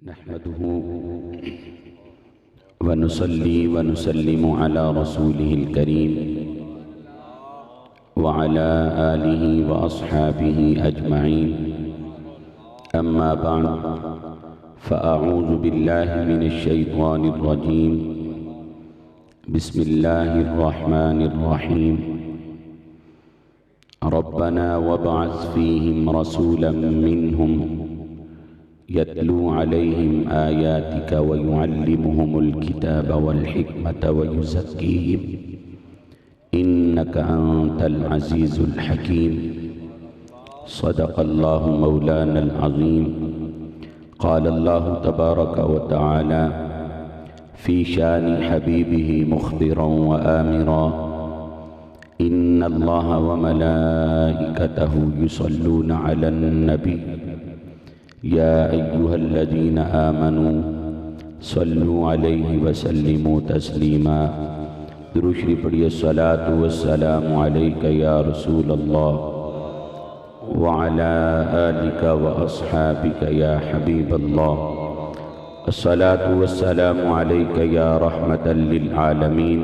نحمده ونصلي ونسلم على رسوله الكريم وعلى آله وأصحابه أجمعين. أما بعد، فأعوذ بالله من الشيطان الرجيم. بسم الله الرحمن الرحيم. ربنا وابعث فيهم رسولا منهم يتلو عليهم آياتك ويعلمهم الكتاب والحكمة ويزكيهم إنك أنت العزيز الحكيم. صدق الله مولانا العظيم. قال الله تبارك وتعالى في شان حبيبه مخبرا وآمرا: إن الله وملائكته يصلون على النبي يا أيها الذين آمنوا صلوا عليه وسلموا تسليما. درود شریف پڑھیے. الصلاة والسلام عليك يا رسول الله وعلى آلك وأصحابك يا حبيب الله. الصلاة والسلام عليك يا رحمة للعالمين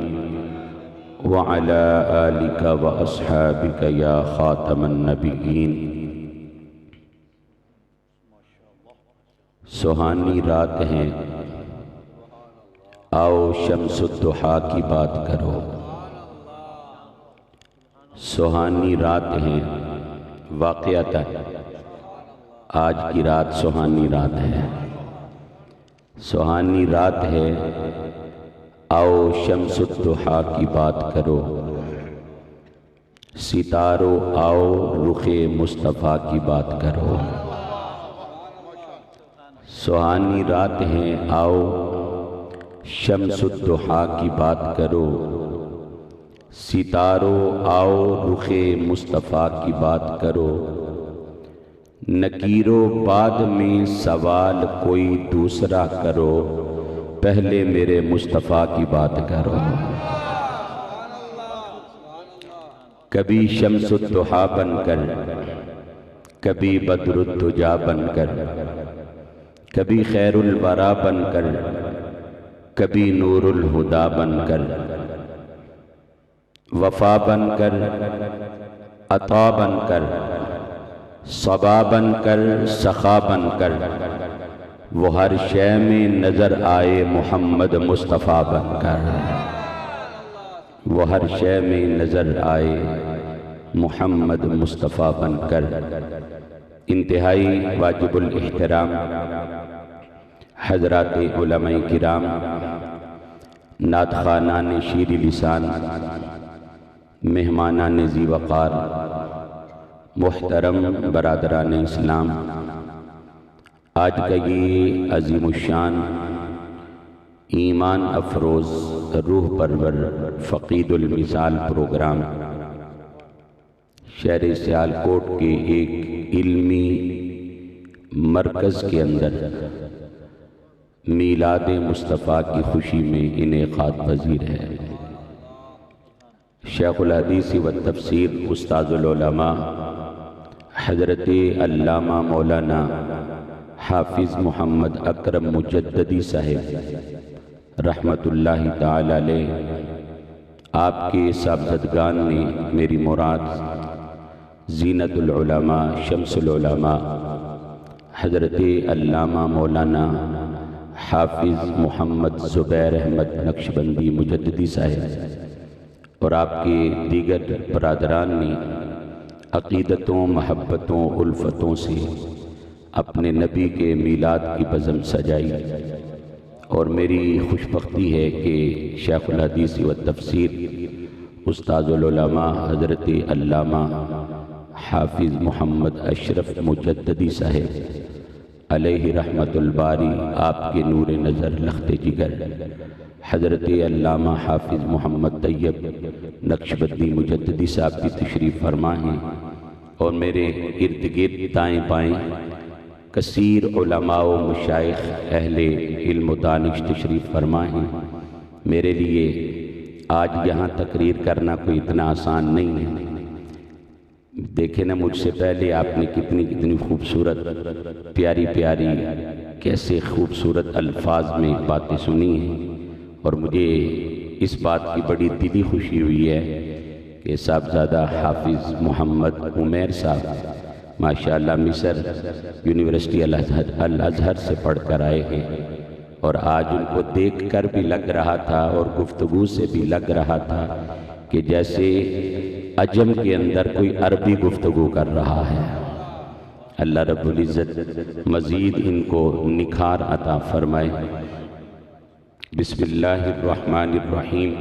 وعلى آلك وأصحابك يا خاتم النبيين. سہانی رات ہیں، آؤ شمس الضحیٰ کی بات کرو. سہانی رات ہیں، واقعتاً آج کی رات سہانی رات ہے. سہانی رات ہے، آؤ شمس الضحیٰ کی بات کرو. ستاروں آؤ رخ مصطفیٰ کی بات کرو. سہانی رات ہیں، آؤ شمس الضحیٰ کی بات کرو. ستاروں آؤ رخ مصطفیٰ کی بات کرو. نکیرو بعد میں سوال کوئی دوسرا کرو، پہلے میرے مصطفیٰ کی بات کرو. کبھی شمس الضحیٰ بن کر، کبھی بدر الدجا بن کر، کبھی خیر الورا بن کر، کبھی نور الہدا بن کر، وفا بن کر، عطا بن کر، صبا بن کر، سخا بن کر، وہ ہر شے میں نظر آئے محمد مصطفیٰ بن کر. وہ ہر شے میں نظر آئے محمد مصطفیٰ بن کر. انتہائی واجب الاحترام حضرات علماء کرام، نعت خوانان شیر لسان، مہمانان ذی وقار، محترم برادران اسلام، آج کا یہ عظیم الشان، ایمان افروز، روح پرور، فقید المثال پروگرام شہر سیالکوٹ کے ایک علمی مرکز کے اندر میلاد مصطفیٰ کی خوشی میں انعقاد پذیر ہے. شیخ الحدیث و تفسیر استاذ العلماء حضرت علامہ مولانا حافظ محمد اکرم مجددی صاحب رحمت اللہ تعالی علیہ، آپ کے صاحبزدگان نے میری مراد زینت العلماء شمس العلماء حضرت علامہ مولانا حافظ محمد زبیر احمد نقشبندی مجددی صاحب اور آپ کے دیگر برادران نے عقیدتوں، محبتوں، الفتوں سے اپنے نبی کے میلاد کی بزم سجائی. اور میری خوش بختی ہے کہ شیخ الحدیث و تفسیر استاذ العلماء حضرت علامہ حافظ محمد اشرف مجددی صاحب علیہ رحمت الباری، آپ کے نور نظر لخت جگر حضرت علامہ حافظ محمد طیب نقشبندی مجددی صاحب کی تشریف فرما ہیں. اور میرے ارد گرد دائیں بائیں کثیر علماء و مشائخ اہل علم و دانش تشریف فرما ہیں. میرے لیے آج یہاں تقریر کرنا کوئی اتنا آسان نہیں ہے. دیکھیں نا مجھ سے پہلے آپ نے کتنی خوبصورت پیاری پیاری کیسے خوبصورت الفاظ میں باتیں سنی ہیں، اور مجھے اس بات کی بڑی دلی خوشی ہوئی ہے کہ صاحبزادہ حافظ محمد عمیر صاحب ماشاءاللہ مصر یونیورسٹی الازہر سے پڑھ کر آئے ہیں، اور آج ان کو دیکھ کر بھی لگ رہا تھا اور گفتگو سے بھی لگ رہا تھا کہ جیسے عجم کے اندر کوئی عربی گفتگو کر رہا ہے۔ اللہ رب العزت مزید ان کو نکھار عطا فرمائے۔ بسم اللہ الرحمن الرحیم۔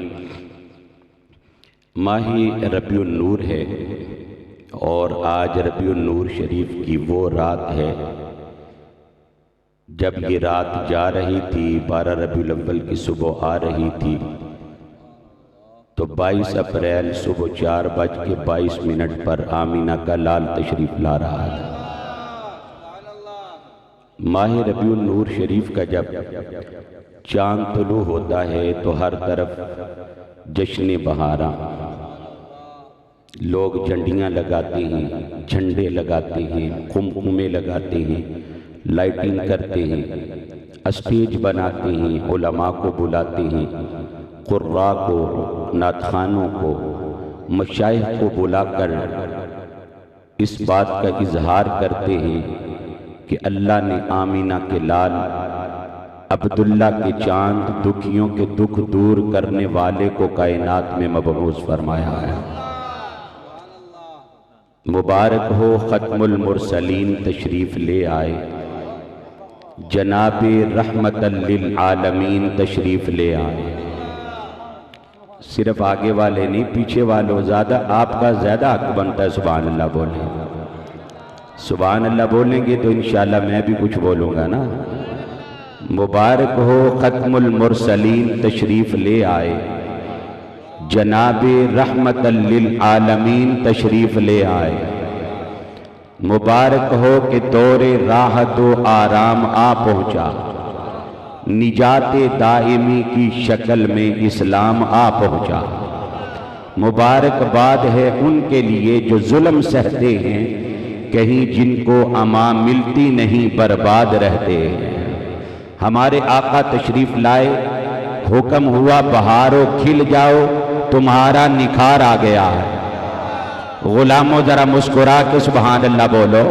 ماہ ربیع النور ہے، اور آج ربیع النور شریف کی وہ رات ہے جب یہ رات جا رہی تھی، 12 ربیع الاول کی صبح آ رہی تھی، تو 22 اپریل صبح 4:22 پر آمینہ کا لال تشریف لا رہا تھا۔ ماہ ربیع النور شریف کا جب چاند طلوع ہوتا ہے تو ہر طرف جشن بہاراں، لوگ جھنڈیاں لگاتے ہیں، جھنڈے لگاتے ہیں، قمقمے لگاتے ہیں، لائٹنگ کرتے ہیں، اسٹیج بناتے ہیں، علماء کو بلاتے ہیں، قراء کو، نعت خوانوں کو، مشائخ کو بلا کر اس بات کا اظہار کرتے ہیں کہ اللہ نے آمینہ کے لال عبداللہ کے چاند دکھیوں کے دکھ دور کرنے والے کو کائنات میں مبعوث فرمایا ہے۔ مبارک ہو ختم المرسلین تشریف لے آئے، جناب رحمت للعالمین تشریف لے آئے۔ صرف آگے والے نہیں، پیچھے والوں زیادہ، آپ کا زیادہ حق بنتا ہے سبحان اللہ بولیں۔ سبحان اللہ بولیں گے تو انشاءاللہ میں بھی کچھ بولوں گا نا۔ مبارک ہو ختم المرسلین تشریف لے آئے، جناب رحمت للعالمین تشریف لے آئے۔ مبارک ہو کہ دور راحت و آرام آ پہنچا، نجات دائمی کی شکل میں اسلام آ پہنچا۔ مبارک باد ہے ان کے لیے جو ظلم سہتے ہیں، کہیں جن کو امان ملتی نہیں برباد رہتے ہیں۔ ہمارے آقا تشریف لائے، حکم ہوا بہارو کھل جاؤ، تمہارا نکھار آ گیا ہے۔ غلاموں ذرا مسکرا کے سبحان اللہ بولو۔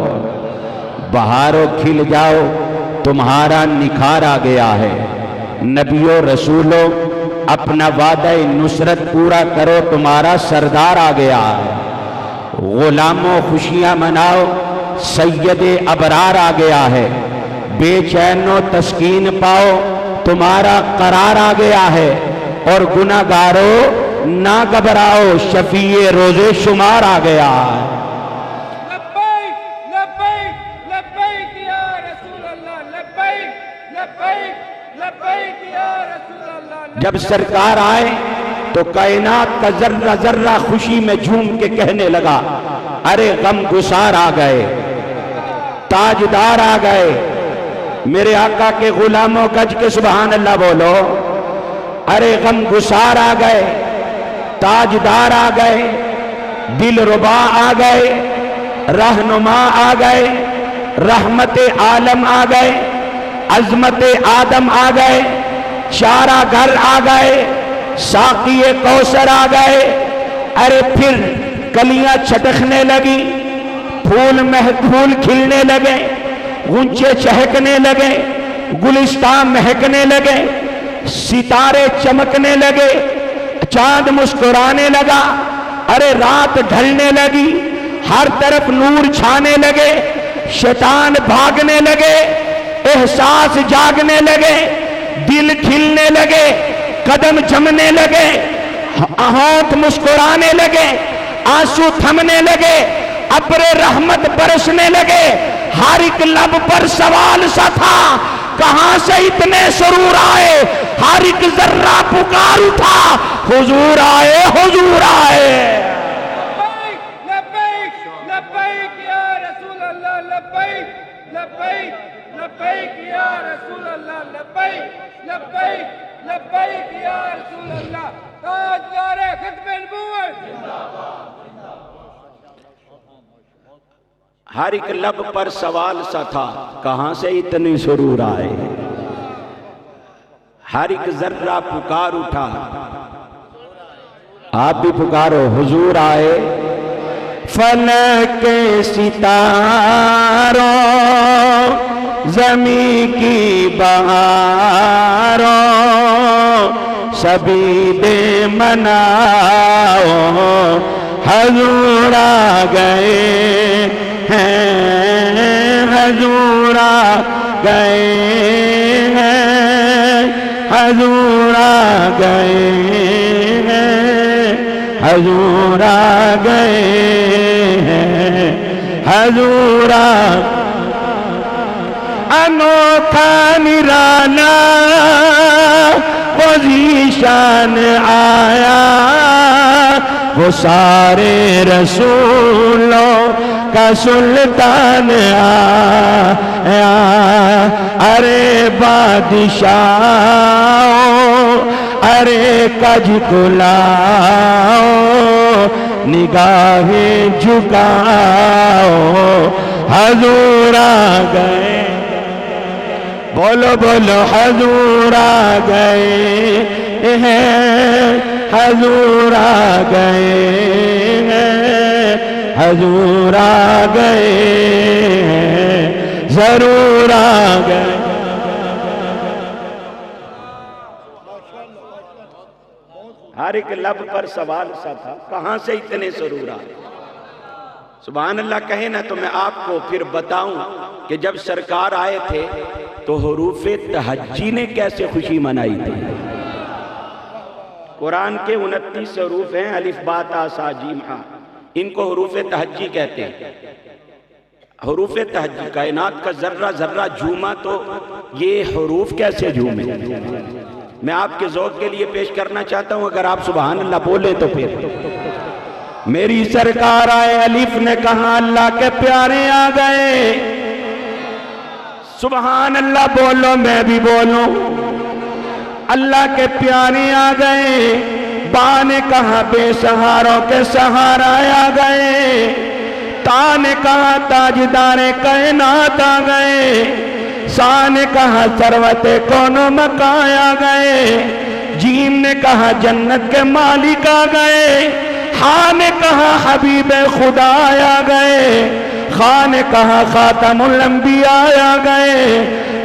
بہارو کھل جاؤ، تمہارا نکھار آ گیا ہے۔ نبیوں رسولوں اپنا وعدہ نصرت پورا کرو، تمہارا سردار آ گیا ہے۔ غلاموں خوشیاں مناؤ، سید ابرار آ گیا ہے۔ بے چینو تسکین پاؤ، تمہارا قرار آ گیا ہے۔ اور گناہگارو نہ گھبراؤ، شفیع روز شمار آ گیا ہے۔ لبیک لبیک لبیک یا رسول اللہ، لبیک لبیک لبیک یا رسول اللہ۔ جب سرکار آئے تو کائنات کا ذرہ ذرہ خوشی میں جھوم کے کہنے لگا، ارے غم گسار آ گئے، تاجدار آ گئے۔ میرے آقا کے غلاموں گج کے سبحان اللہ بولو۔ ارے غم گسار آ گئے، تاجدار آ گئے، دل ربا آ گئے، رہنما آ گئے، رحمت عالم آ گئے، عظمت آدم آ گئے، چارہ گھر آ گئے، ساقی کوثر آ گئے۔ ارے پھر کلیاں چھٹکنے لگی، پھول کھلنے لگے، غنچے چہکنے لگے، گلستان مہکنے لگے، ستارے چمکنے لگے، چاند مسکرانے لگا۔ ارے رات ڈھلنے لگی، ہر طرف نور چھانے لگے، شیطان بھاگنے لگے، احساس جاگنے لگے، دل کھلنے لگے، قدم جمنے لگے، ہاتھ مسکرانے لگے، آنسو تھمنے لگے، ابر رحمت برسنے لگے۔ ہر ایک لب پر سوال سا تھا، کہاں سے اتنے سرور آئے؟ ہر ایک ذرہ پکار اٹھا، حضور آئے، حضور آئے۔ لبیک لبیک لبیک یا رسول اللہ، لبیک لبیک لبیک یا رسول اللہ، لبیک لبیک لبیک یا رسول اللہ۔ تاجدار ختم نبوت، ہر ایک لب پر سوال سا تھا کہاں سے اتنی سرور آئے، ہر ایک ذرہ پکار اٹھا، آپ بھی پکارو حضور آئے۔ فلک کے ستاروں زمین کی بہاروں سبھی دے مناؤ، حضور آ گئے ہیں، حضور آ گئے ہیں، حضور آ گئے ہیں، حضور آ گئے ہیں، حضور آ انوکھا نرالا پوزیشن آیا، وہ سارے رسولوں کا سلطان آیا، ارے بادشاہوں ارے کج کلاؤ، نگاہیں جھکاؤ، حضور آ گئے، بولو بولو حضور آ گئے ہیں، حضور آ گئے ہیں، حضور آ گئے ہیں، ضرور آ گئے۔ ہر ایک لب پر سوال سا تھا کہاں سے اتنے سرور آئے۔ سبحان اللہ کہے نا تو میں آپ کو پھر بتاؤں کہ جب سرکار آئے تھے تو حروف تہجی نے کیسے خوشی منائی تھی۔ قرآن کے 29 حروف ہیں، الف با تا سا جیم ہا، ان کو حروف تہجی کہتے ہیں۔ حروف تہجی کائنات کا ذرہ ذرہ جھوما تو یہ حروف کیسے جھومے؟ میں آپ کے ذوق کے لیے پیش کرنا چاہتا ہوں، اگر آپ سبحان اللہ بولیں تو پھر میری سرکار آئے، الف نے کہا اللہ کے پیارے آ گئے، سبحان اللہ بولو میں بھی بولوں، اللہ کے پیارے آ گئے، با نے کہا بے سہاروں کے سہارا آ گئے، تا نے کہا تاجدار کائنات آ گئے، سا نے کہا ثروت کون و مکان آ گئے، جیم نے کہا جنت کے مالک آ گئے، ہاں نے کہا حبیب خدا آ گئے، خاں نے کہا خاتم الانبیاء آ گئے،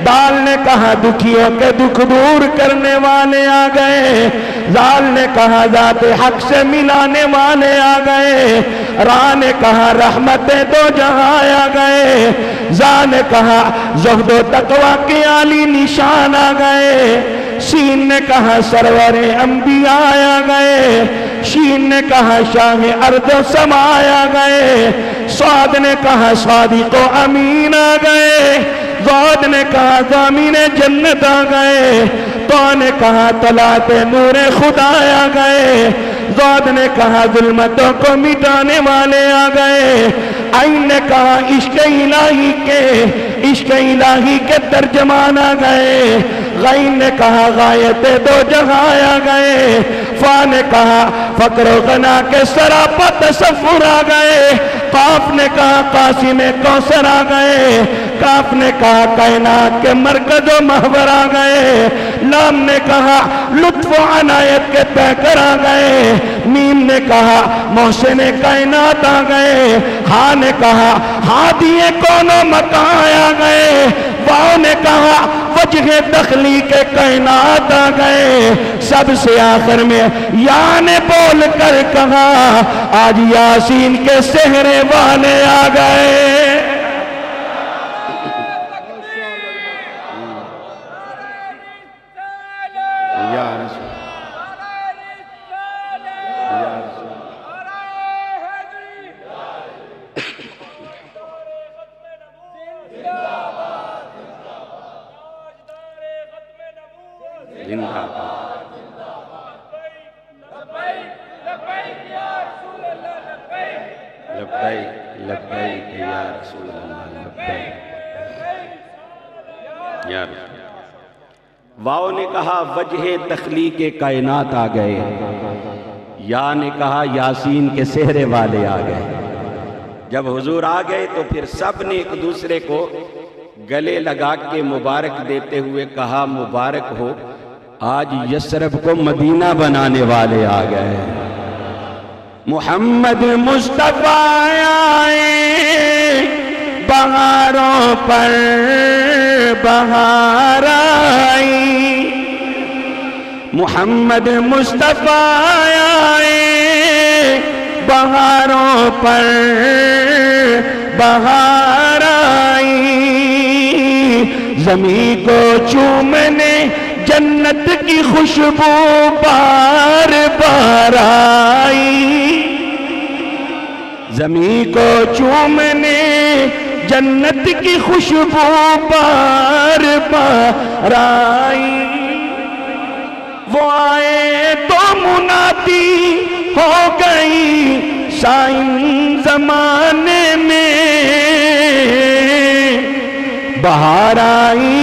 دال نے کہا دکھیوں کے دکھ دور کرنے والے آ گئے، زال نے کہا ذات حق سے ملانے والے آ گئے، را نے کہا رحمت دو جہاں آ گئے، زا نے کہا زہد و تقوی کے عالی نشان آ گئے، سین نے کہا سرور انبیاء آ گئے، شین نے کہا شاہ ارض و سما آ گئے، سعد نے کہا صادق و امین آ گئے، زود نے کہا ضامین جنت آ گئے، تو نے کہا طلعت نور خدا آ گئے، زود نے کہا ظلمتوں کو مٹانے والے آ گئے، عین نے کہا عشق الہی کے ترجمان آ گئے، غین نے کہا غایت دو جہاں آ گئے، فا نے کہا فقر و غنا کے سراپا تصور آ گئے، قاف نے کہا قاسم کوثر آ گئے، کاف نے کہا کائنات کے مرکز و محور آ گئے، لام نے کہا لطف و عنایت کے پیکر آ گئے، میم نے کہا محسن کائنات آ گئے، ہاں نے کہا ہادی کون و مکان آ گئے، واؤ نے کہا وجہ تخلیق کائنات آ گئے، سب سے آخر میں یا نے بول کر کہا آج یاسین کے سہرے والے آ گئے۔ واؤ نے کہا وجہ تخلیق کائنات آ گئے، یا نے کہا یاسین کے سہرے والے آ گئے، جب حضور آ گئے تو پھر سب نے ایک دوسرے کو گلے لگا کے مبارک دیتے ہوئے کہا مبارک ہو، آج یثرب کو مدینہ بنانے والے آ گئے۔ محمد مصطفیٰ آئے بہاروں پر بہار آئی، محمد مصطفیٰ آئے بہاروں پر بہار آئی، زمین کو چومنے جنت کی خوشبو بار بار آئی، زمین کو چومنے جنت کی خوشبو بار بار آئی، وہ آئے تو منادی ہو گئی سائن زمانے میں، بہار آئی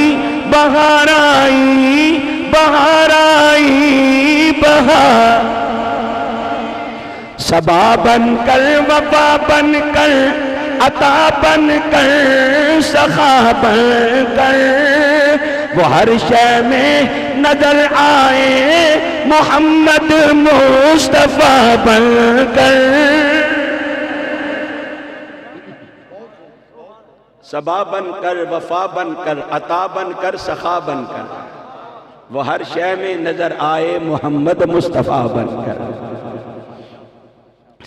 بہار آئی بہار آئی بہار، صبا بن کر وفا بن کر عطا بن کر سخا بن کر، وہ ہر شے میں نظر آئے محمد مصطفیٰ بن کر، صبا بن کر وفا بن کر عطا بن کر سخا بن کر، وہ ہر شے میں نظر آئے محمد مصطفیٰ بن کر۔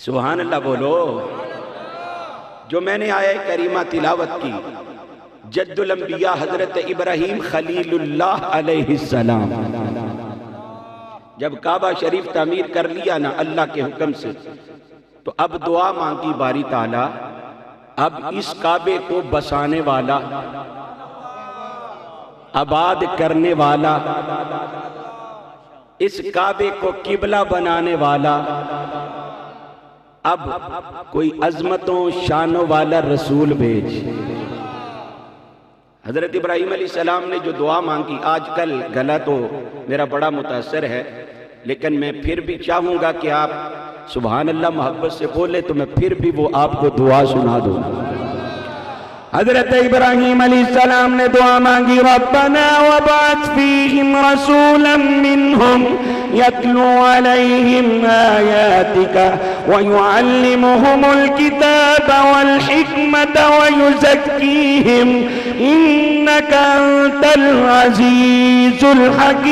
سبحان اللہ بولو۔ جو میں نے آیہ کریمہ تلاوت کی، جد الانبیاء حضرت ابراہیم خلیل اللہ علیہ السلام جب کعبہ شریف تعمیر کر لیا نا اللہ کے حکم سے، تو اب دعا مانگی باری تعالیٰ، اب اس کعبے کو بسانے والا، آباد کرنے والا، اس کعبے کو قبلہ بنانے والا، اب کوئی عظمتوں شانوں والا رسول بھیج۔ حضرت ابراہیم علیہ السلام نے جو دعا مانگی، آج کل گلا تو میرا بڑا متاثر ہے، لیکن میں پھر بھی چاہوں گا کہ آپ سبحان اللہ محبت سے بولے تو میں پھر بھی وہ آپ کو دعا سنا دوں۔ حضرت ابراہیم علیہ السلام نے دعا مانگی، ربنا وبعث فیہم رسولا منہم یتلو علیہم آیاتک ویعلمہم الکتاب والحکمت ویزکیہم انک انت العزیز الحکیم۔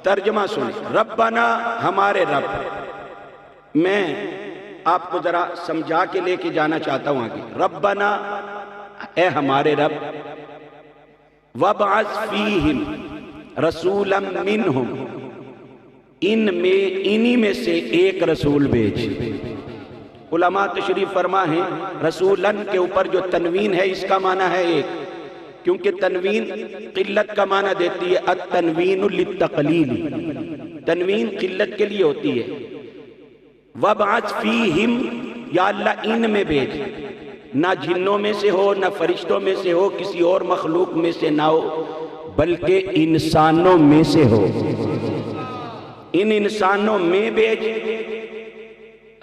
ترجمہ سنیں، ربنا ہمارے رب، میں آپ کو ذرا سمجھا کے لے کے جانا چاہتا ہوں آگے۔ ربنا اے ہمارے رب، وابعث فیہم رسولا منہم، انہی میں سے ایک رسول بھیج۔ علماء تشریف فرما ہے رسولن کے اوپر جو تنوین ہے اس کا معنی ہے ایک، کیونکہ تنوین قلت کا معنی دیتی ہے، التنوین للتقلیل، تنوین قلت کے لیے ہوتی ہے۔ وابعث فیہم، یا اللہ ان میں بھیج، نہ جنوں میں سے ہو، نہ فرشتوں میں سے ہو، کسی اور مخلوق میں سے نہ ہو، بلکہ انسانوں میں سے ہو، ان انسانوں میں بھیج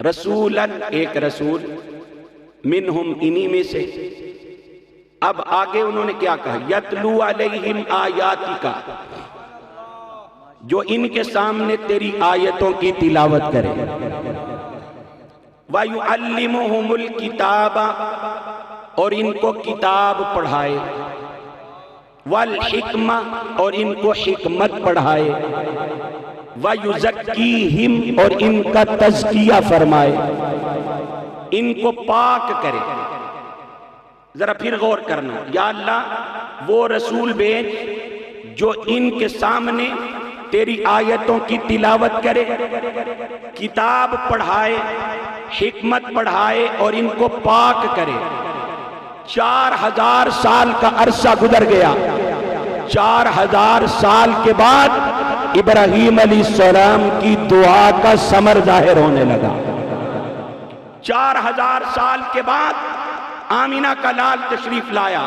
رسولاً ایک رسول، منہم انہی میں سے۔ اب آگے انہوں نے کیا کہا، یتلو علیہم آیاتکا، جو ان کے سامنے تیری آیتوں کی تلاوت کرے، وَيُعَلِّمُهُمُ الْكِتَابَ، اور ان کو کتاب پڑھائے، وَالْحِکْمَةَ، اور ان کو حکمت پڑھائے، وَيُزَكِّيهِمْ، اور ان کا تزکیہ فرمائے، ان کو پاک کرے۔ ذرا پھر غور کرنا، یا اللہ وہ رسول بھیج جو ان کے سامنے تیری آیتوں کی تلاوت کرے، کتاب پڑھائے، حکمت پڑھائے اور ان کو پاک کرے۔ 4000 سال کا عرصہ گزر گیا، 4000 سال کے بعد ابراہیم علیہ السلام کی دعا کا ثمر ظاہر ہونے لگا۔ 4000 سال کے بعد آمینہ کا لال تشریف لایا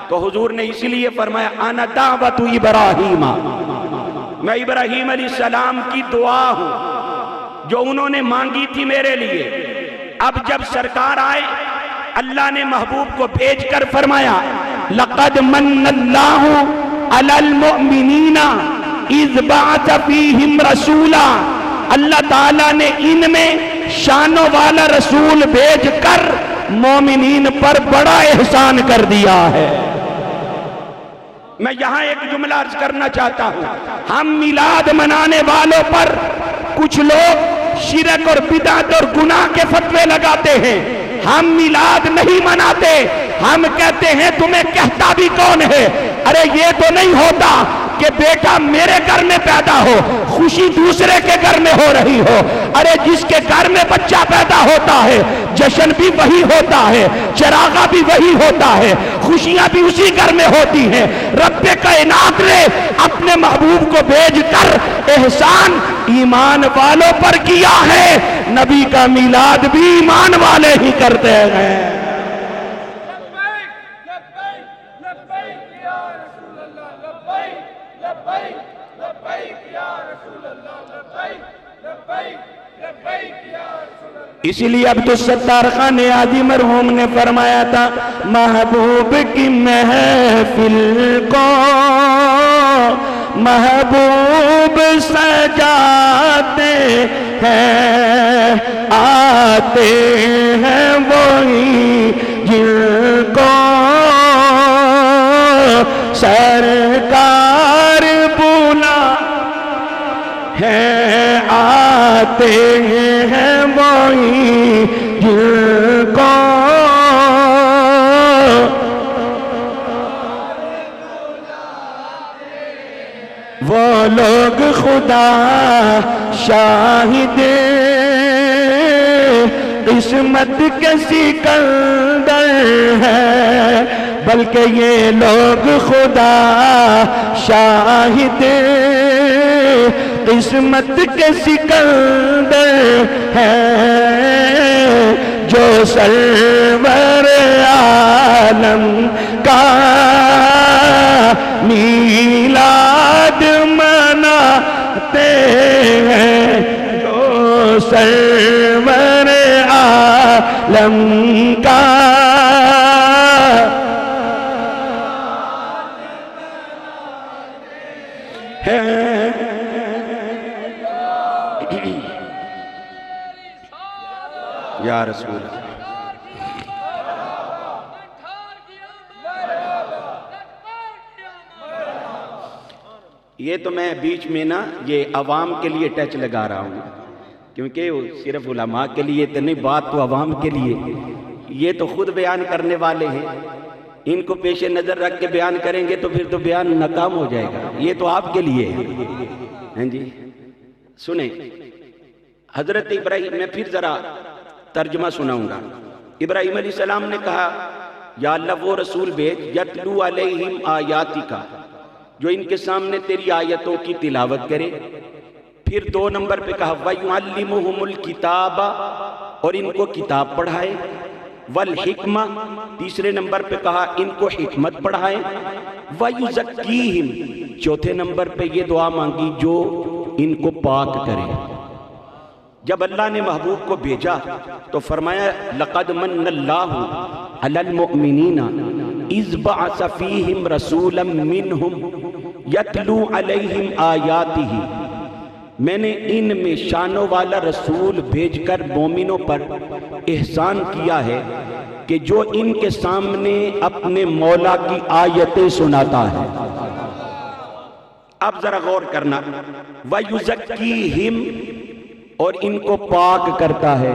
تو حضور نے اسی لیے فرمایا انا دعوت ابراہیم، میں ابراہیم علیہ السلام کی دعا ہوں، جو انہوں نے مانگی تھی میرے لیے۔ اب جب سرکار آئے، اللہ نے محبوب کو بھیج کر فرمایا لَقَدْ مَنَّ اللَّهُ عَلَى الْمُؤْمِنِينَ إِذْ بَعَثَ فِيهِمْ رَسُولًا، اللہ تعالیٰ نے ان میں شانوں والا رسول بھیج کر مومنین پر بڑا احسان کر دیا ہے۔ میں یہاں ایک جملہ عرض کرنا چاہتا ہوں، ہم میلاد منانے والوں پر کچھ لوگ شرک اور بدعت اور گناہ کے فتوے لگاتے ہیں۔ ہم میلاد نہیں مناتے، ہم کہتے ہیں تمہیں کہتا بھی کون ہے؟ ارے یہ تو نہیں ہوتا کہ بیٹا میرے گھر میں پیدا ہو، خوشی دوسرے کے گھر میں ہو رہی ہو۔ ارے جس کے گھر میں بچہ پیدا ہوتا ہے جشن بھی وہی ہوتا ہے، چراغا بھی وہی ہوتا ہے، خوشیاں بھی اسی گھر میں ہوتی ہیں۔ رب کائنات نے اپنے محبوب کو بھیج کر احسان ایمان والوں پر کیا ہے، نبی کا میلاد بھی ایمان والے ہی کرتے ہیں۔ اسی لیے عبد الستار خان عادی مرحوم نے فرمایا تھا محبوب کی محفل کو محبوب سجاتے ہیں، آتے ہیں وہی جن کو سرکار بولا ہے، آتے ہیں وہی جن کو وہ لوگ خدا شاہد قسمت کے سکندر ہے، بلکہ یہ لوگ خدا شاہد قسمت کے سکندر ہے، جو سرور عالم کا میلاد مناتے ہیں، جو سرور عالم کا ہے۔ یا رسول اللہ، یہ تو میں بیچ میں نا یہ عوام کے لیے ٹچ لگا رہا ہوں، کیونکہ صرف علماء کے لیے تو نہیں، بات تو عوام کے لیے۔ یہ تو خود بیان کرنے والے ہیں، ان کو پیش نظر رکھ کے بیان کریں گے تو پھر تو بیان ناکام ہو جائے گا۔ یہ تو آپ کے لیے ہے جی۔ سنیں حضرت ابراہیم، میں پھر ذرا ترجمہ سناؤں گا۔ ابراہیم علیہ السلام نے کہا یا اللہ وہ رسول بھیج یتلو علیہم آیاتی کا، جو ان کے سامنے تیری آیتوں کی تلاوت کرے۔ پھر 2 نمبر پہ کہا وَيُعَلِّمُهُمُ الْكِتَابَ، اور ان کو کتاب پڑھائے، وَالْحِکْمَةَ، تیسرے نمبر پہ کہا ان کو حکمت پڑھائے، وَيُزَكِّيهِمْ، چوتھے نمبر پہ یہ دعا مانگی جو ان کو پاک کرے۔ جب اللہ نے محبوب کو بھیجا تو فرمایا لَقَدْ مَنَّ اللَّهُ عَلَى الْمُؤْمِنِينَ إِذْ بَعَثَ فِيهِمْ رَسُولًا مِّنْهُمْ يَتْلُو عَلَيْهِمْ آيَاتِهِ، میں نے ان میں شانوں والا رسول بھیج کر مومنوں پر احسان کیا ہے کہ جو ان کے سامنے اپنے مولا کی آیتیں سناتا ہے۔ اب ذرا غور کرنا، وَيُزَكِّيهِمْ، اور ان کو پاک کرتا ہے،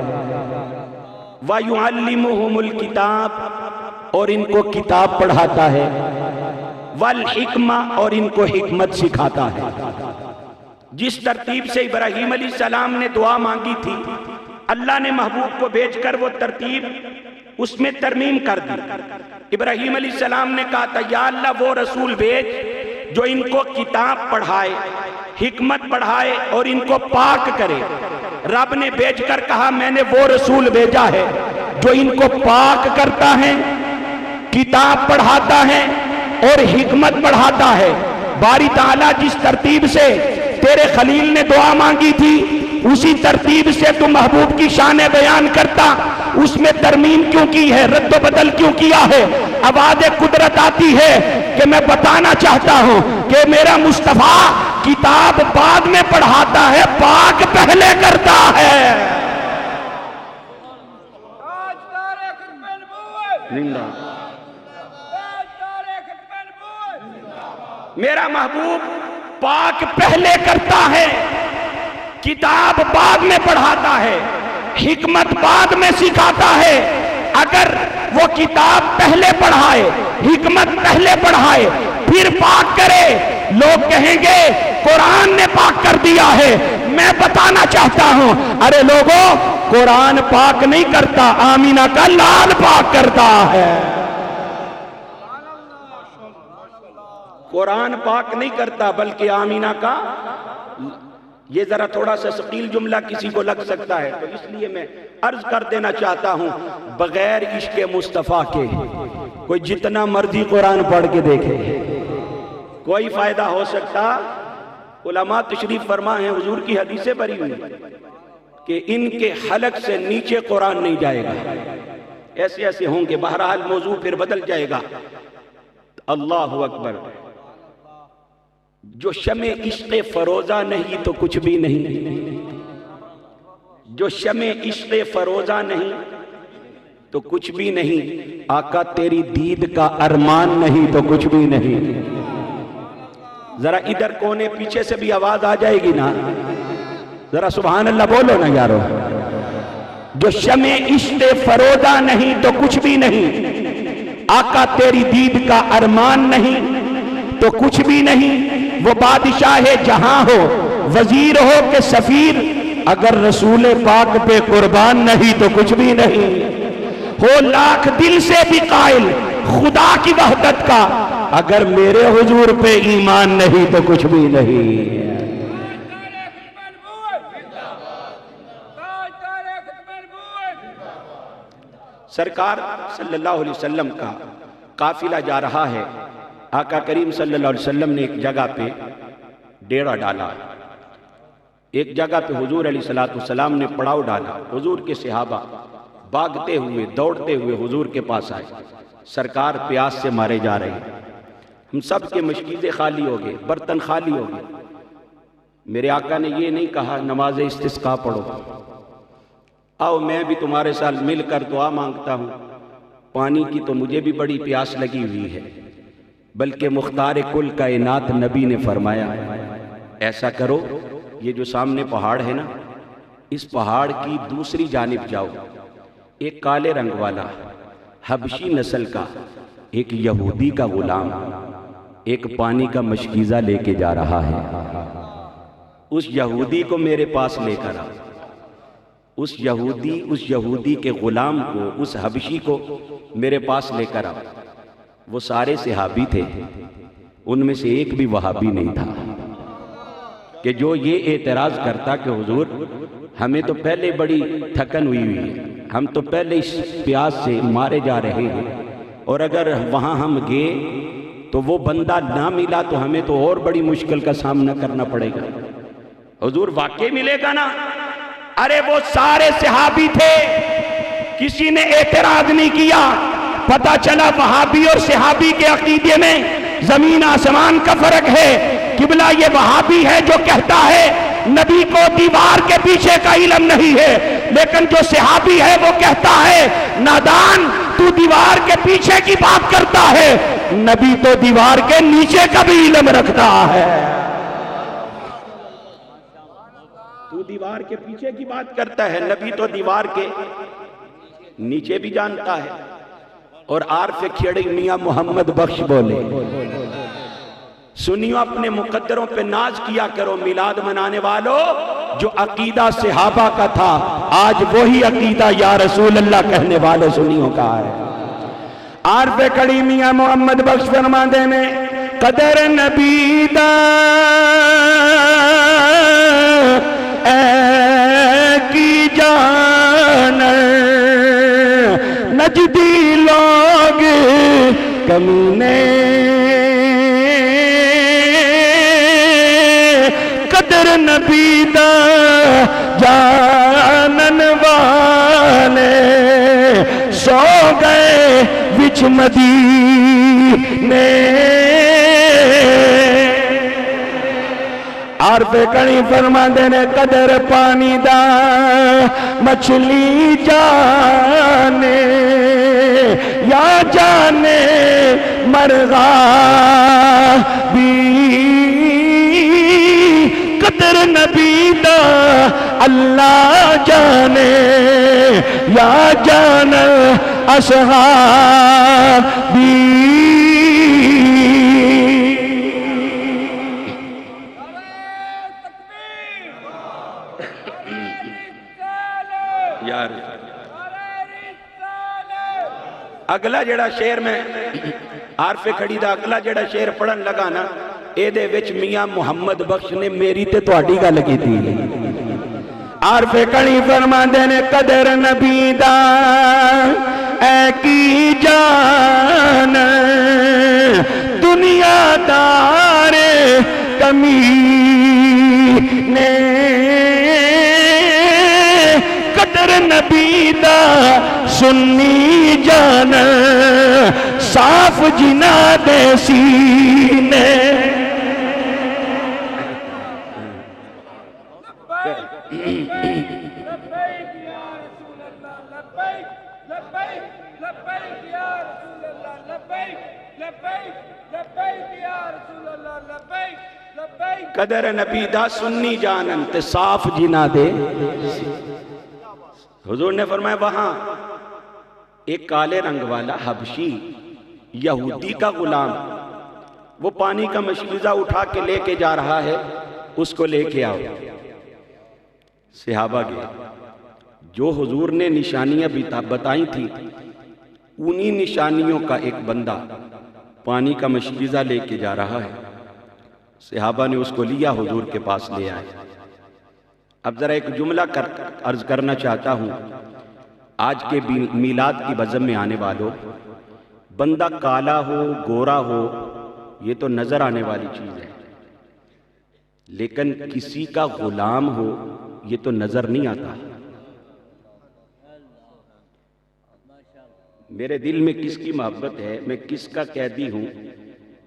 وَيُعَلِّمُهُمُ الْكِتَابَ، اور ان کو کتاب پڑھاتا ہے، وَالْحِکْمَةَ، اور ان کو حکمت سکھاتا ہے۔ جس ترتیب سے ابراہیم علیہ السلام نے دعا مانگی تھی، اللہ نے محبوب کو بھیج کر وہ ترتیب اس میں ترمیم کر دی۔ ابراہیم علیہ السلام نے کہا تھا یا اللہ وہ رسول بھیج جو ان کو کتاب پڑھائے، حکمت پڑھائے اور ان کو پاک کرے۔ رب نے بھیج کر کہا میں نے وہ رسول بھیجا ہے جو ان کو پاک کرتا ہے، کتاب پڑھاتا ہے اور حکمت پڑھاتا ہے۔ باری تعالیٰ جس ترتیب سے تیرے خلیل نے دعا مانگی تھی اسی ترتیب سے تو محبوب کی شان بیان کرتا، اس میں ترمیم کیوں کی ہے، رد و بدل کیوں کیا ہے؟ آواز قدرت آتی ہے کہ میں بتانا چاہتا ہوں کہ میرا مصطفیٰ کتاب بعد میں پڑھاتا ہے، پاک پہلے کرتا ہے۔ میرا محبوب پاک پہلے کرتا ہے، کتاب بعد میں پڑھاتا ہے، حکمت بعد میں سکھاتا ہے۔ اگر وہ کتاب پہلے پڑھائے، حکمت پہلے پڑھائے، پھر پاک کرے، لوگ کہیں گے قرآن نے پاک کر دیا ہے۔ میں بتانا چاہتا ہوں، ارے لوگوں، قرآن پاک نہیں کرتا، آمینہ کا لال پاک کرتا ہے۔ قرآن پاک نہیں کرتا بلکہ آمینہ کا، یہ ذرا تھوڑا سا ثقیل جملہ کسی کو لگ سکتا ہے، تو اس لیے میں عرض کر دینا چاہتا ہوں، بغیر عشق مصطفیٰ کے کوئی جتنا مرضی قرآن پڑھ کے دیکھے کوئی فائدہ ہو سکتا؟ علماء تشریف فرما ہیں، حضور کی حدیثیں بری ہوئی کہ ان کے حلق سے نیچے قرآن نہیں جائے گا، ایسے ایسے ہوں گے۔ بہرحال موضوع پھر بدل جائے گا۔ اللہ اکبر۔ جو شمع عشق فروزہ نہیں تو کچھ بھی نہیں، جو شمع عشق فروزہ نہیں تو کچھ بھی نہیں، آقا تیری دید کا ارمان نہیں تو کچھ بھی نہیں۔ ذرا ادھر کونے پیچھے سے بھی آواز آ جائے گی نا، ذرا سبحان اللہ بولو نا یارو۔ جو شمع عشق فروزہ نہیں تو کچھ بھی نہیں، آقا تیری دید کا ارمان نہیں تو کچھ بھی نہیں۔ وہ بادشاہ جہاں ہو، وزیر ہو کہ سفیر، اگر رسول پاک پہ قربان نہیں تو کچھ بھی نہیں۔ ہو لاکھ دل سے بھی قائل خدا کی وحدت کا، اگر میرے حضور پہ ایمان نہیں تو کچھ بھی نہیں۔ سرکار صلی اللہ علیہ وسلم کا قافلہ جا رہا ہے، آقا کریم صلی اللہ علیہ وسلم نے ایک جگہ پہ ڈیرا ڈالا، ایک جگہ پہ حضور علیہ السلام نے پڑاؤ ڈالا۔ حضور کے صحابہ بھاگتے ہوئے دوڑتے ہوئے حضور کے پاس آئے، سرکار پیاس سے مارے جا رہے ہیں، ہم سب کے مشکیزیں خالی ہو گئے، برتن خالی ہو گئے۔ میرے آقا نے یہ نہیں کہا نماز استسقاء پڑھو، آؤ میں بھی تمہارے ساتھ مل کر دعا مانگتا ہوں، پانی کی تو مجھے بھی بڑی پیاس لگی ہوئی ہے، بلکہ مختار کل کائنات نبی نے فرمایا ایسا کرو، یہ جو سامنے پہاڑ ہے نا، اس پہاڑ کی دوسری جانب جاؤ، ایک کالے رنگ والا حبشی نسل کا ایک یہودی کا غلام ایک پانی کا مشکیزہ لے کے جا رہا ہے، اس یہودی کو میرے پاس لے کر آ، اس یہودی کے غلام کو، اس حبشی کو میرے پاس لے کر آ۔ وہ سارے صحابی تھے، ان میں سے ایک بھی وہابی نہیں تھا کہ جو یہ اعتراض کرتا کہ حضور ہمیں تو پہلے بڑی تھکن ہوئی ہے، ہم تو پہلے اس پیاس سے مارے جا رہے ہیں، اور اگر وہاں ہم گئے تو وہ بندہ نہ ملا تو ہمیں تو اور بڑی مشکل کا سامنا کرنا پڑے گا، حضور واقعی ملے گا نا؟ ارے وہ سارے صحابی تھے، کسی نے اعتراض نہیں کیا۔ پتہ چلا وہابی اور صحابی کے عقیدے میں زمین آسمان کا فرق ہے۔ قبلہ یہ وہابی ہے جو کہتا ہے نبی کو دیوار کے پیچھے کا علم نہیں ہے، لیکن جو صحابی ہے وہ کہتا ہے نادان تو دیوار کے پیچھے کی بات کرتا ہے، نبی تو دیوار کے نیچے کا بھی علم رکھتا ہے۔ تو دیوار کے پیچھے کی بات کرتا ہے، نبی تو دیوار کے نیچے بھی جانتا ہے۔ اور عارف کھیڑی میاں محمد بخش بولے، سنیو اپنے مقدروں پہ ناز کیا کرو میلاد منانے والوں، جو عقیدہ صحابہ کا تھا آج وہی عقیدہ یا رسول اللہ کہنے والے سنیوں کا ہے۔ عارف کھیڑی میاں محمد بخش فرماندے نے قدر نبی دا اے کی جان نجدی لوگ کمینے، قدر نبی دا جانن والے سو گئے وچ مدینے عارف کڑی فرماندے نے قدر پانی دا مچھلی جانے یا جانے مرغا بھی قدر نبی دا اللہ جانے یا جان اصحابی یار اگلا جڑا شعر میں عارف کھڑی دا اگلا جڑا شعر پڑھن لگا نا اے دے وچ میاں محمد بخش نے میری تے تہاڈی گل کیتی عارف کھڑی فرماندے نے قدر نبی دا اے کی جان دنیا دار کمی نے قدر نبی دا سنی جان صاف جنا دے سینے قدر نبی دا سنی جانن تے صاف جنا دے حضور نے فرمایا وہاں ایک کالے رنگ والا حبشی یہودی کا غلام وہ پانی کا مشکیزہ اٹھا کے لے کے جا رہا ہے اس کو لے کے آؤ صحابہ گئے جو حضور نے نشانیاں بتائی تھی انہی نشانیوں کا ایک بندہ پانی کا مشکیزہ لے کے جا رہا ہے صحابہ نے اس کو لیا حضور کے پاس لے آئے اب ذرا ایک جملہ عرض کرنا چاہتا ہوں آج کے میلاد کی بزم میں آنے والوں بندہ کالا ہو گورا ہو یہ تو نظر آنے والی چیز ہے لیکن کسی کا غلام ہو یہ تو نظر نہیں آتا میرے دل میں کس کی محبت ہے میں کس کا قیدی ہوں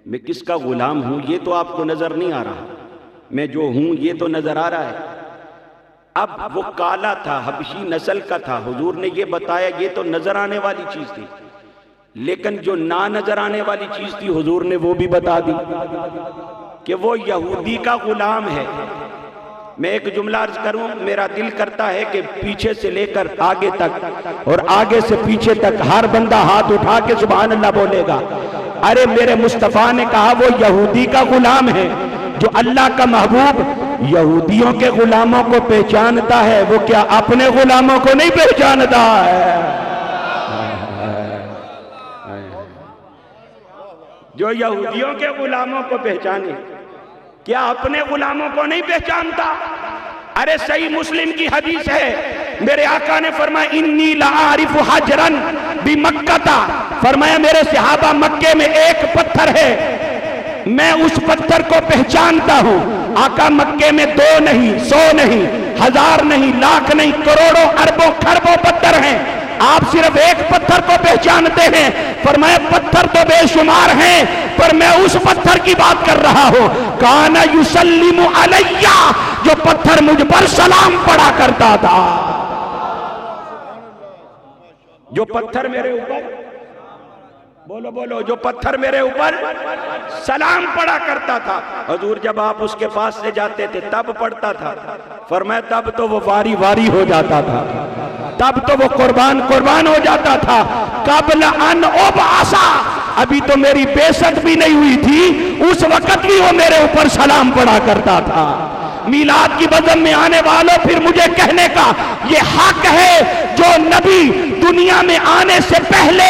میں کس کا غلام ہوں یہ تو آپ کو نظر نہیں آ رہا میں جو ہوں یہ تو نظر آ رہا ہے اب وہ کالا تھا حبشی نسل کا تھا حضور نے یہ بتایا یہ تو نظر آنے والی چیز تھی لیکن جو نہ نظر آنے والی چیز تھی حضور نے وہ بھی بتا دی کہ وہ یہودی کا غلام ہے میں ایک جملہ عرض کروں میرا دل کرتا ہے کہ پیچھے سے لے کر آگے تک اور آگے سے پیچھے تک ہر بندہ ہاتھ اٹھا کے سبحان اللہ بولے گا ارے میرے مصطفیٰ نے کہا وہ یہودی کا غلام ہے جو اللہ کا محبوب یہودیوں کے غلاموں کو پہچانتا ہے وہ کیا اپنے غلاموں کو نہیں پہچانتا ہے جو یہودیوں کے غلاموں کو پہچانے کیا اپنے غلاموں کو نہیں پہچانتا ارے صحیح مسلم کی حدیث ہے میرے آقا نے فرمایا انی لعارف حجرن بمکہ فرمایا میرے صحابہ مکے میں ایک پتھر ہے میں اس پتھر کو پہچانتا ہوں آقا مکے میں 2 نہیں 100 نہیں 1000 نہیں لاکھ نہیں کروڑوں اربوں خربوں پتھر ہیں آپ صرف ایک پتھر کو پہچانتے ہیں فرمایا پتھر تو بے شمار ہیں پر میں اس پتھر کی بات کر رہا ہوں کانا یسلم علیہ جو پتھر مجھ پر سلام پڑا کرتا تھا جو پتھر میرے اوپر بولو بولو جو پتھر میرے اوپر سلام پڑا کرتا تھا حضور جب آپ اس کے پاس سے جاتے تھے تب پڑھتا تھا فرمایا تب تو وہ واری واری ہو جاتا تھا تب تو وہ قربان ہو جاتا تھا قبل ان ابعثا ابھی تو میری بیست بھی نہیں ہوئی تھی اس وقت بھی وہ میرے اوپر سلام پڑا کرتا تھا میلاد کی بزم میں آنے والوں پھر مجھے کہنے کا یہ حق ہے جو نبی دنیا میں آنے سے پہلے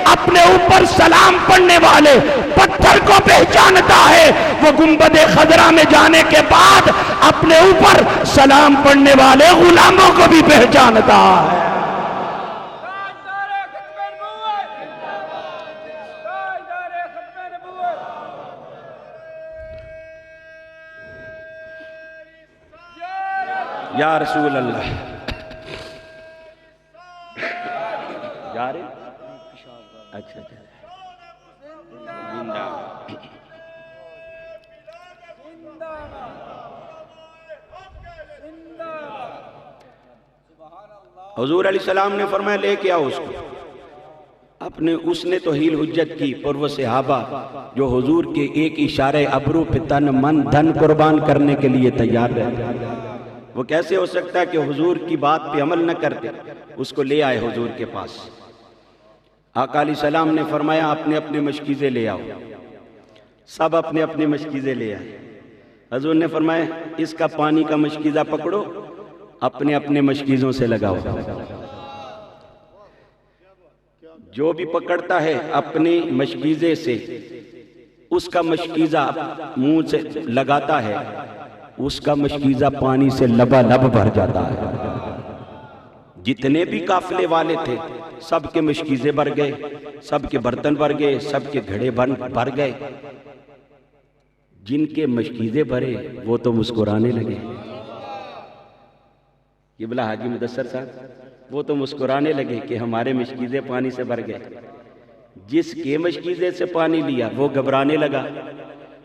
اپنے اوپر سلام پڑھنے والے پتھر کو پہچانتا ہے وہ گنبد خضرا میں جانے کے بعد اپنے اوپر سلام پڑھنے والے غلاموں کو بھی پہچانتا ہے یا رسول اللہ. جا رہے؟ اچھا اچھا. حضور علیہ السلام نے فرمایا لے کے آؤ اس کو. اپنے اس نے تو ہیل حجت کی پر وہ صحابہ جو حضور کے ایک اشارے ابرو پہ تن من دھن قربان کرنے کے لیے تیار رہتے. وہ کیسے ہو سکتا ہے کہ حضور کی بات پہ عمل نہ کرتے؟ اس کو لے آئے حضور کے پاس. آقا علیہ السلام نے فرمایا اپنے اپنے مشکیزیں لے آؤ. سب اپنے اپنے مشکیزیں لے آئے. حضور نے فرمایا اس کا پانی کا مشکیزہ پکڑو, اپنے اپنے مشکیزوں سے لگاؤ. جو بھی پکڑتا ہے اپنی مشکیزے سے اس کا مشکیزہ منہ سے لگاتا ہے, اس کا مشکیزہ پانی سے لبالب بھر جاتا ہے. جتنے بھی قافلے والے تھے سب کے مشکیزے بھر گئے, سب کے برتن بھر گئے, سب کے گھڑے بھر گئے. جن کے مشکیزے بھرے وہ تو مسکرانے لگے. یہ بلا حاجی مدثر صاحب وہ تو مسکرانے لگے کہ ہمارے مشکیزے پانی سے بھر گئے. جس کے مشکیزے سے پانی لیا وہ گھبرانے لگا,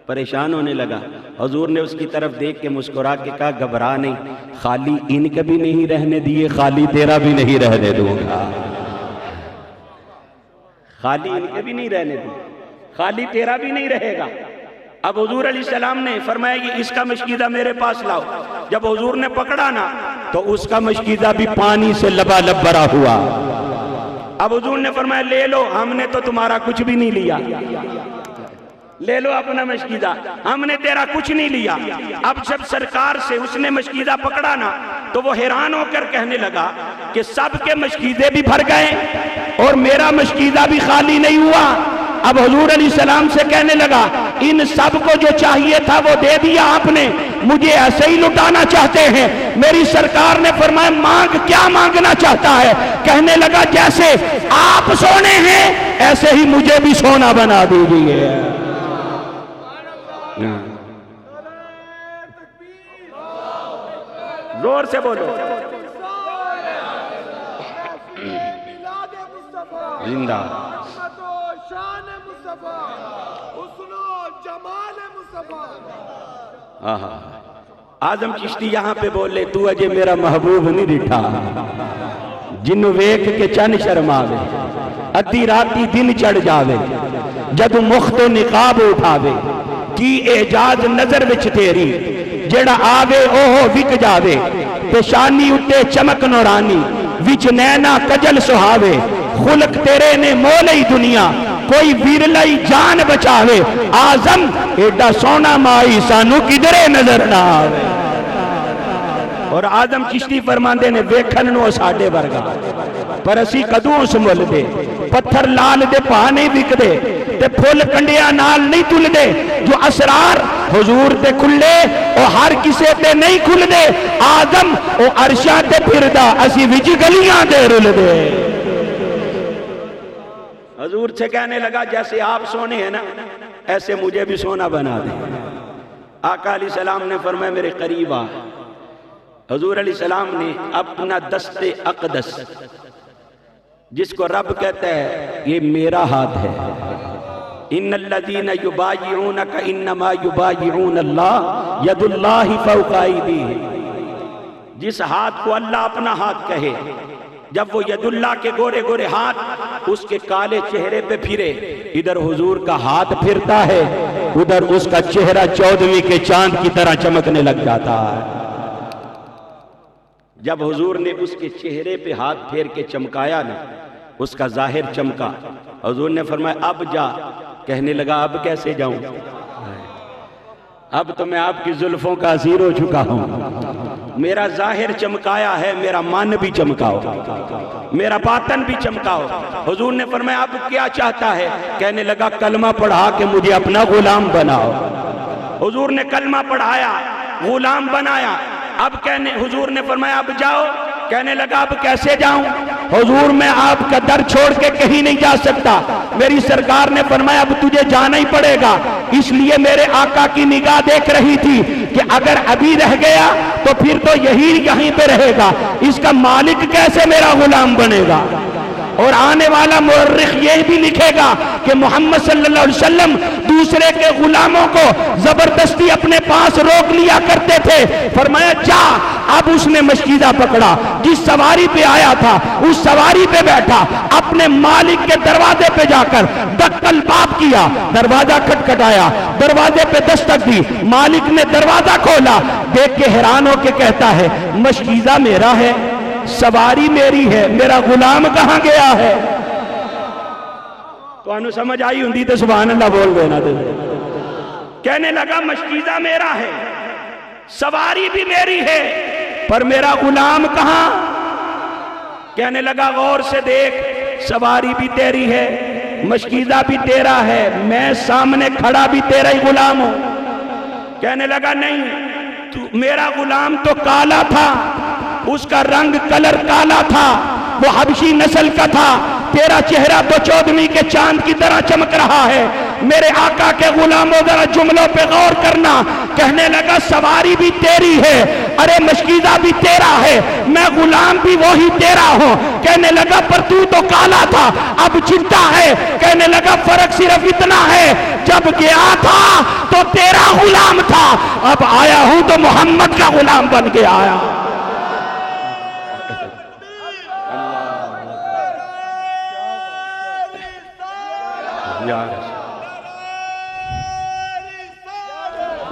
پریشان ہونے لگا. حضور نے اس کی طرف دیکھ کے مسکرا کے کہا گھبرا نہیں, خالی ان کا بھی نہیں رہنے دیے, خالی تیرا بھی نہیں رہنے دوں گا. خالی ان کے بھی نہیں رہنے دیے, خالی تیرا بھی نہیں رہے گا. اب حضور علیہ السلام نے فرمایا کہ اس کا مشکیزہ میرے پاس لاؤ. جب حضور نے پکڑا نا تو اس کا مشکیزہ بھی پانی سے لبالب بھرا ہوا. اب حضور نے فرمایا لے لو, ہم نے تو تمہارا کچھ بھی نہیں لیا, لے لو اپنا مشکیزہ, ہم نے تیرا کچھ نہیں لیا. اب جب سرکار سے اس نے مشکیزہ پکڑا نا تو وہ حیران ہو کر کہنے لگا کہ سب کے مشکیزے بھی بھر گئے اور میرا مشکیزہ بھی خالی نہیں ہوا. اب حضور علیہ السلام سے کہنے لگا ان سب کو جو چاہیے تھا وہ دے دیا آپ نے, مجھے ایسے ہی لٹانا چاہتے ہیں. میری سرکار نے فرمایا مانگ, کیا مانگنا چاہتا ہے؟ کہنے لگا جیسے آپ سونے ہیں ایسے ہی مجھے بھی سونا بنا دیجیے. زور سے بولو. زندہ آدم چشتی یہاں پہ بولے تو اجے میرا محبوب نہیں ڈٹھا, جنو ویکھ کے چن شرماوے, ادھی راتی دن چڑھ جاوے, جدو مخت و نقاب اٹھاوے, کی اعجاز نظر وچ تیری, جڑا آوے اوہو وک جاوے, پیشانی اٹھے چمک نورانی, وچ نینا کجل سہاوے, خلق تیرے نے مولئی دنیا, کوئی ویرلائی جان بچاوے, آزم ایڈا سونا مائی سانو کدرے نظر نہ آوے. اور آدم چشتی فرماندے نے ویکھن نو ساڈے ورگا, پر اسی کدوں اس مل دے, پتھر لال دے پا نہیں وک دے, تے پھول کنڈیاں نال نہیں تل دے. جو اسرار حضور تے کھلے او ہر کسے تے نہیں کھل دے. آدم او عرشاں تے پھردا, اسی وچ گلیاں دے رل دے. حضور سے کہنے لگا جیسے آپ سونے ہیں نا ایسے مجھے بھی سونا بنا دے. آقا علیہ السلام نے فرمایا میرے قریب آ. حضور علیہ السلام نے اپنا دست اقدس جس کو رب کہتا ہے یہ میرا ہاتھ ہے, ان الذین یبایعونک انما یبایعون اللہ ید اللہ فوق ایدیہم. جس ہاتھ کو اللہ اپنا ہاتھ کہے, جب وہ ید اللہ کے گورے گورے ہاتھ اس کے کالے چہرے پہ پھرے, ادھر حضور کا ہاتھ پھرتا ہے, ادھر اس کا چہرہ 14ویں کے چاند کی طرح چمکنے لگ جاتا ہے. جب حضور نے اس کے چہرے پہ ہاتھ پھیر کے چمکایا نا, اس کا ظاہر چمکا. حضور نے فرمایا اب جا. کہنے لگا اب کیسے جاؤں, اب تو میں آپ کی زلفوں کا اسیر ہو چکا ہوں. میرا ظاہر چمکایا ہے, میرا من بھی چمکاؤ, میرا باطن بھی چمکاؤ. حضور نے فرمایا اب کیا چاہتا ہے؟ کہنے لگا کلمہ پڑھا کے مجھے اپنا غلام بناؤ. حضور نے کلمہ پڑھایا, غلام بنایا. اب حضور نے فرمایا اب جاؤ. کہنے لگا اب کیسے جاؤں؟ حضور میں آپ کا در چھوڑ کے کہیں نہیں جا سکتا. میری سرکار نے فرمایا اب تجھے جانا ہی پڑے گا. اس لیے میرے آقا کی نگاہ دیکھ رہی تھی کہ اگر ابھی رہ گیا تو پھر تو یہیں پہ رہے گا, اس کا مالک کیسے میرا غلام بنے گا. اور آنے والا مورخ یہ بھی لکھے گا کہ محمد صلی اللہ علیہ وسلم دوسرے کے غلاموں کو زبردستی اپنے پاس روک لیا کرتے تھے. فرمایا جا. اب اس نے مشکیزہ پکڑا, جس سواری پہ آیا تھا اس سواری پہ بیٹھا, اپنے مالک کے دروازے پہ جا کر دکل باب کیا, دروازہ کھٹکھٹایا, دروازے پہ دستک دی, مالک نے دروازہ کھولا, دیکھ کے حیران ہو کے کہتا ہے مشکیزہ میرا ہے, سواری میری ہے, میرا غلام کہاں گیا ہے. تو انہوں سمجھ آئی ہوندی تو سبحان اللہ بول دینا. کہنے لگا مشکیزہ میرا ہے, سواری بھی میری ہے, پر میرا غلام کہاں. کہنے لگا غور سے دیکھ, سواری بھی تیری ہے, مشکیزہ بھی تیرا ہے, میں سامنے کھڑا بھی تیرا ہی غلام ہوں. کہنے لگا نہیں, میرا غلام تو کالا تھا, اس کا رنگ کلر کالا تھا, وہ حبشی نسل کا تھا, تیرا چہرہ تو چودھویں کے چاند کی طرح چمک رہا ہے. میرے آقا کے غلاموں ذرا جملوں پہ غور کرنا. کہنے لگا سواری بھی تیری ہے, ارے مشکیزہ بھی تیرا ہے, میں غلام بھی وہی تیرا ہوں. کہنے لگا پر تو کالا تھا, اب چٹا ہے. کہنے لگا فرق صرف اتنا ہے, جب گیا تھا تو تیرا غلام تھا, اب آیا ہوں تو محمد کا غلام بن کے آیا.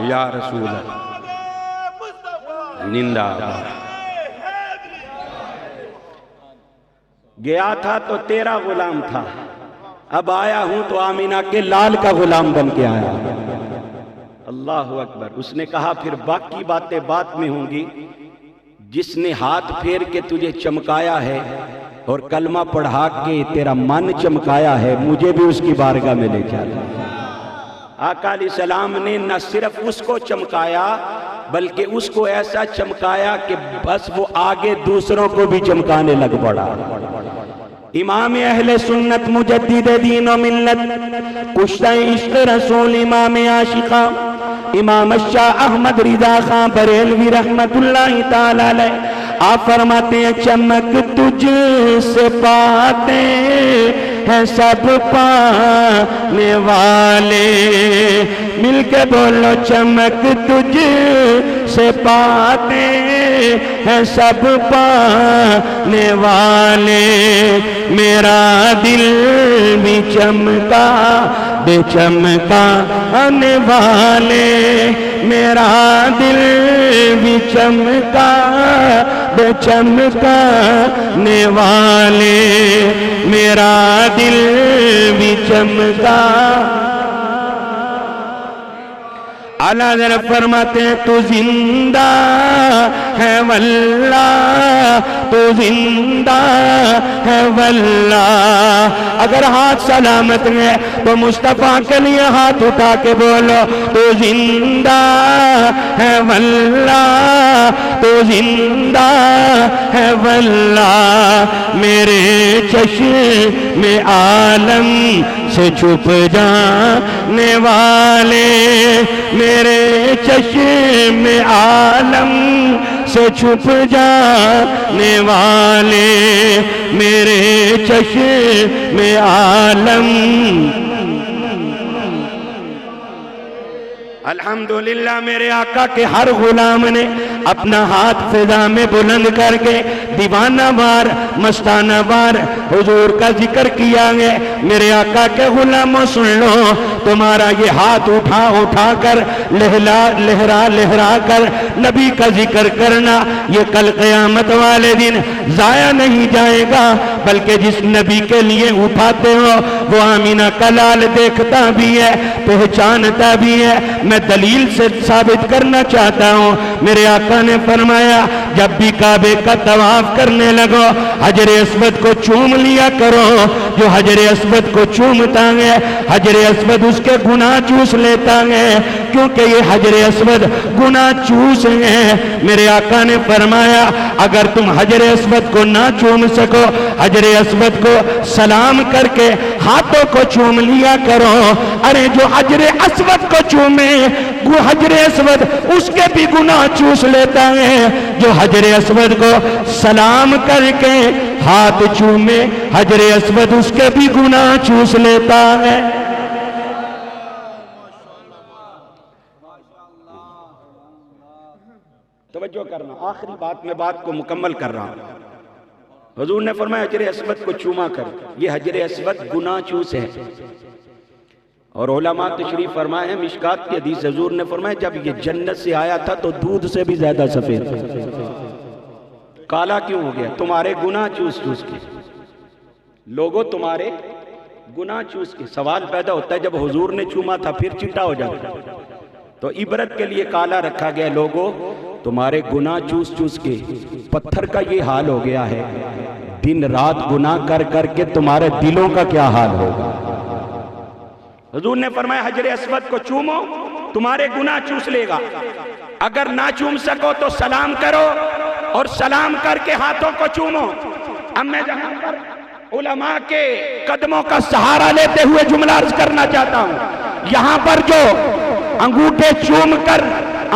یا رسول نندا. گیا تھا تو تیرا غلام تھا, اب آیا ہوں تو آمینہ کے لال کا غلام بن کے آیا. اللہ اکبر. اس نے کہا پھر باقی باتیں بعد میں ہوں گی. جس نے ہاتھ پھیر کے تجھے چمکایا ہے اور کلمہ پڑھا کے تیرا من چمکایا ہے, مجھے بھی اس کی بارگاہ میں لے چلا. آقا علیہ السلام نے نہ صرف اس کو چمکایا بلکہ اس کو ایسا چمکایا کہ بس وہ آگے دوسروں کو بھی چمکانے لگ پڑا. امام اہل سنت مجدد دین و ملت کشتہ عشق رسول امام عاشقہ امام الشاہ احمد رضا خان بریلوی رحمت اللہ تعالی علیہ آپ فرماتے ہیں چمک تجھ سے پاتے ہیں سب پانے والے. مل کے بولو چمک تجھ سے پاتے ہیں سب پانے والے. میرا دل بھی چمکا بے چمکانے والے, میرا دل بھی چمکا بے چمکانے والے, میرا دل بھی چمکا. اعلیٰ حضرت فرماتے ہیں تو زندہ ہے واللہ, تو زندہ ہے واللہ. اگر ہاتھ سلامت ہے تو مصطفیٰ کے لیے ہاتھ اٹھا کے بولو تو زندہ ہے واللہ, تو زندہ ہے واللہ. میرے چشم عالم سے چھپ جانے والے, میرے چشم عالم سے چھپ جانے والے, میرے چشم عالم. الحمدللہ میرے آقا کے ہر غلام نے اپنا ہاتھ فضا میں بلند کر کے دیوانہ وار مستانہ وار حضور کا ذکر کیا ہے. میرے آقا کے غلاموں سن لو, تمہارا یہ ہاتھ اٹھا اٹھا کر لہرا لہرا کر نبی کا ذکر کرنا یہ کل قیامت والے دن ضائع نہیں جائے گا, بلکہ جس نبی کے لیے اٹھاتے ہو وہ آمینہ کا لال دیکھتا بھی ہے, پہچانتا بھی ہے. میں دلیل سے ثابت کرنا چاہتا ہوں. میرے آقا نے فرمایا جب بھی کعبے کا طواف کرنے لگو حجر اسود کو چوم لیا کرو, جو حجر اسود کو چومتا ہے حجر اسود اس کے گناہ چوس لیتا ہے، کیونکہ یہ حجر اسود گناہ چوس ہے۔ میرے آقا نے فرمایا اگر تم حجر اسود کو نہ چوم سکو، حجر اسود کو سلام کر کے ہاتھوں کو چوم لیا کرو۔ ارے جو حجر اسود کو چومے وہ حجر اسود اس کے بھی گناہ چوس لیتا ہے، جو حجر اسود کو سلام کر کے ہاتھ چومے حجر اسود اس کے بھی گناہ چوس لیتا ہے۔ توجہ کرنا، آخری بات میں بات کو مکمل کر رہا ہوں۔ حضور نے فرمایا حجر اسود کو چوما کر، یہ حجر اسود گناہ چوس ہے۔ اور علماء تشریف فرمائے ہیں، مشکات کی حدیث حضور نے فرمایا جب یہ جنت سے آیا تھا تو دودھ سے بھی زیادہ سفید تھا۔ کالا کیوں ہو گیا؟ تمہارے گناہ چوس چوس کے، لوگوں تمہارے گناہ چوس کے۔ سوال پیدا ہوتا ہے جب حضور نے چوما تھا پھر چٹا ہو جاتا، تو عبرت کے لیے کالا رکھا گیا۔ لوگوں تمہارے گناہ چوس چوس کے پتھر کا یہ حال ہو گیا ہے، دن رات گناہ کر کر کے تمہارے دلوں کا کیا حال ہوگا۔ حضور نے فرمایا حجر اسود کو چومو، تمہارے گناہ چوس لے گا۔ اگر نہ چوم سکو تو سلام کرو، اور سلام کر کے ہاتھوں کو چومو۔ اب میں جہاں پر علماء کے قدموں کا سہارا لیتے ہوئے جملہ عرض کرنا چاہتا ہوں، یہاں پر جو انگوٹھے چوم کر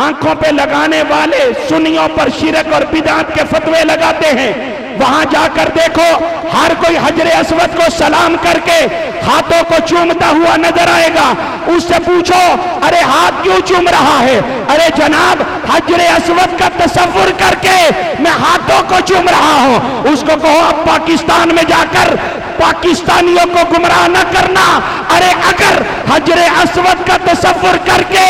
آنکھوں پہ لگانے والے سنیوں پر شرک اور بدعت کے فتوے لگاتے ہیں، وہاں جا کر دیکھو ہر کوئی حجر اسود کو سلام کر کے ہاتھوں کو چومتا ہوا نظر آئے گا۔ اس سے پوچھو ارے ہاتھ کیوں چوم رہا ہے؟ ارے جناب حجر اسود کا تصور کر کے میں ہاتھوں کو چوم رہا ہوں۔ اس کو کہو اب پاکستان میں جا کر پاکستانیوں کو گمراہ نہ کرنا۔ ارے اگر حجر اسود کا تصور کر کے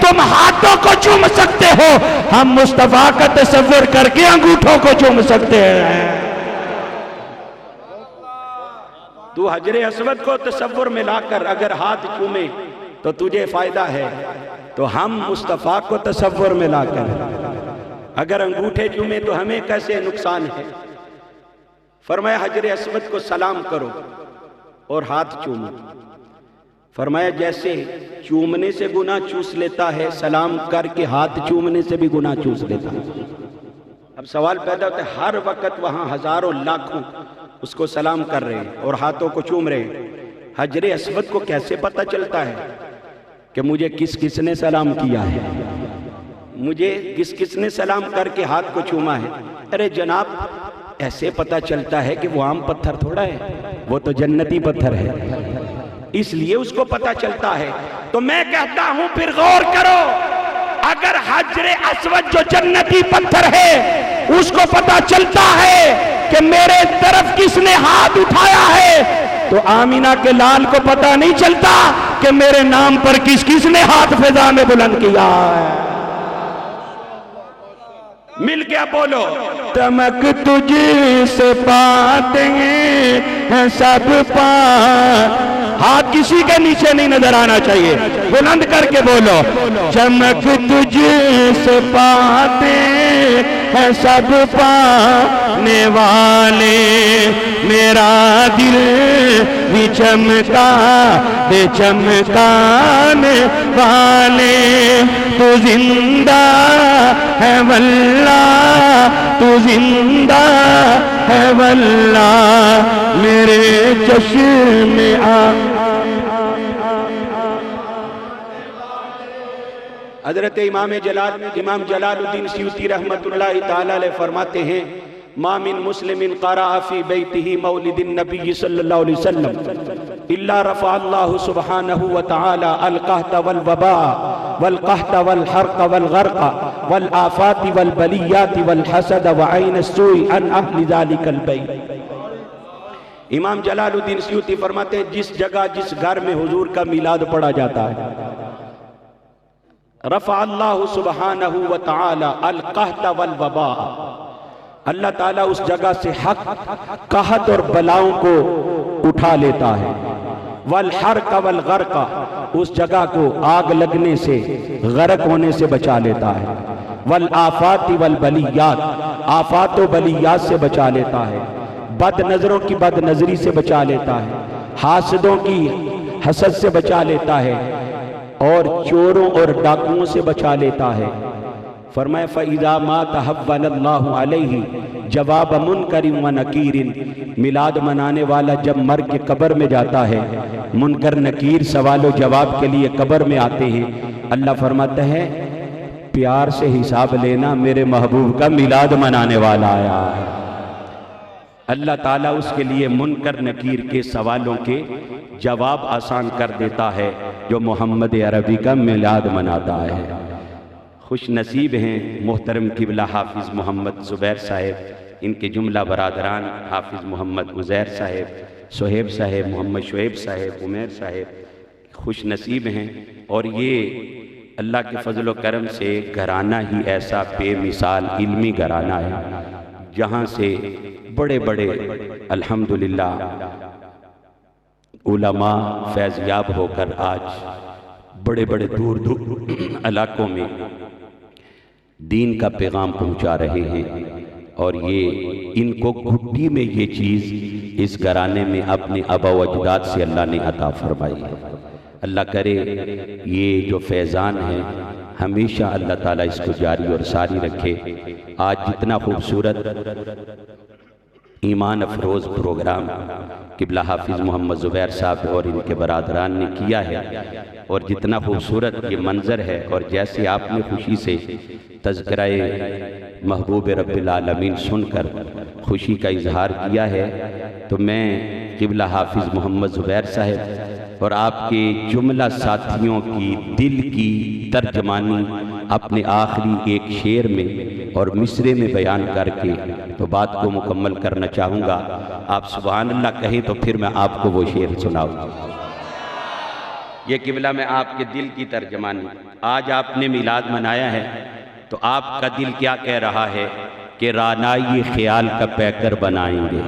تم ہاتھوں کو چوم سکتے ہو، ہم مصطفیٰ کا تصور کر کے انگوٹھوں کو چوم سکتے ہیں۔ تو حجر اسود کو تصور میں لا کر اگر ہاتھ چومے تو تجھے فائدہ ہے، تو ہم مصطفیٰ کو تصور میں لا کر اگر انگوٹھے چومے تو ہمیں کیسے نقصان ہے۔ فرمایا حجر اسود کو سلام کرو اور ہاتھ چومو۔ فرمایا جیسے چومنے سے گناہ چوس لیتا ہے، سلام کر کے ہاتھ چومنے سے بھی گناہ چوس لیتا ہے۔ اب سوال پیدا ہوتا ہے ہر وقت وہاں ہزاروں لاکھوں اس کو سلام کر رہے ہیں اور ہاتھوں کو چوم رہے ہیں، حجر اسود کو کیسے پتہ چلتا ہے کہ مجھے کس کس نے سلام کیا ہے، مجھے کس کس نے سلام کر کے ہاتھ کو چوما ہے؟ ارے جناب ایسے پتہ چلتا ہے کہ وہ عام پتھر تھوڑا ہے، وہ تو جنتی پتھر ہے، اس لیے اس کو پتہ چلتا ہے۔ تو میں کہتا ہوں پھر غور کرو، اگر حجر اسود جو جنتی پتھر ہے اس کو پتہ چلتا ہے کہ میرے طرف کس نے ہاتھ اٹھایا ہے، تو آمینہ کے لال کو پتہ نہیں چلتا کہ میرے نام پر کس کس نے ہاتھ فضا میں بلند کیا ہے۔ مل گیا بولو، چمک تجھ سے پاتے ہیں سب پا، ہاتھ کسی کے نیچے نہیں نظر آنا چاہیے، بلند کر کے بولو، چمک تجھ سے پاتے ہیں سب پانے والے، میرا دل بھی چمکا دے چمکانے والے، تو زندہ ہے واللہ تو زندہ ہے واللہ، میرے چشم حضرت امام جلال الدین سیوطی رحمت اللہ تعالی علیہ فرماتے ہیں ما من مسلم قرأ فی بیتہ مولد النبی صلی اللہ علیہ وسلم الا رفع اللہ سبحانہ وتعالی القحط والوباء والقحط والحرق والغرق والآفات والبلیات والحسد وعین السوء عن اہل ذلک البیت۔ امام جلال الدین سیوطی فرماتے ہیں جس جگہ جس گھر میں حضور کا میلاد پڑھا جاتا ہے، رفع اللہ سبحانہ وتعالی القحط والوباء، اللہ تعالیٰ اس جگہ سے حق قحط اور بلاؤں کو اٹھا لیتا ہے، والحرق والغرق، اس جگہ کو آگ لگنے سے غرق ہونے سے بچا لیتا ہے، والآفات والبلیات، آفات و بلیات سے بچا لیتا ہے، بد نظروں کی بد نظری سے بچا لیتا ہے، حاسدوں کی حسد سے بچا لیتا ہے، اور چوروں اور ڈاکوؤں سے بچا لیتا ہے۔ فرمایا فَإِذَا مَا تَحَوَّلَ اللَّهُ عَلَيْهِ جواب منکر و نکیر، میلاد منانے والا جب مر کے قبر میں جاتا ہے، منکر نکیر سوال و جواب کے لیے قبر میں آتے ہیں، اللہ فرماتا ہے پیار سے حساب لینا، میرے محبوب کا میلاد منانے والا آیا ہے۔ اللہ تعالیٰ اس کے لیے منکر نکیر کے سوالوں کے جواب آسان کر دیتا ہے جو محمد عربی کا میلاد مناتا ہے۔ خوش نصیب ہیں محترم قبلہ حافظ محمد زبیر صاحب، ان کے جملہ برادران حافظ محمد عزیر صاحب، صہیب صاحب، محمد شعیب صاحب، عمیر صاحب، خوش نصیب ہیں۔ اور یہ اللہ کے فضل و کرم سے گھرانہ ہی ایسا بے مثال علمی گھرانہ ہے جہاں سے بڑے بڑے الحمدللہ علماء فیض یاب ہو کر آج بڑے بڑے دور دور علاقوں میں دین کا پیغام پہنچا رہے ہیں، اور یہ ان کو گھٹی میں یہ چیز اس گھرانے میں اپنے آبا و اجداد سے اللہ نے عطا فرمائی ہے۔ اللہ کرے یہ جو فیضان ہیں ہمیشہ اللہ تعالیٰ اس کو جاری اور ساری رکھے۔ آج جتنا خوبصورت ایمان افروز پروگرام قبلہ حافظ محمد زبیر صاحب اور ان کے برادران نے کیا ہے، اور جتنا خوبصورت یہ منظر ہے، اور جیسے آپ نے خوشی سے تذکرہ محبوب رب العالمین سن کر خوشی کا اظہار کیا ہے، تو میں قبلہ حافظ محمد زبیر صاحب اور آپ کے جملہ ساتھیوں کی دل کی ترجمانی اپنے آخری ایک شعر میں اور مصرے میں بیان کر کے تو بات کو مکمل کرنا چاہوں گا۔ آپ سبحان اللہ کہیں تو پھر میں آپ کو وہ شعر سناؤں۔ یہ قبلہ میں آپ کے دل کی ترجمانی، آج آپ نے میلاد منایا ہے تو آپ کا دل کیا کہہ رہا ہے کہ رانائی خیال کا پیکر بنائیں گے،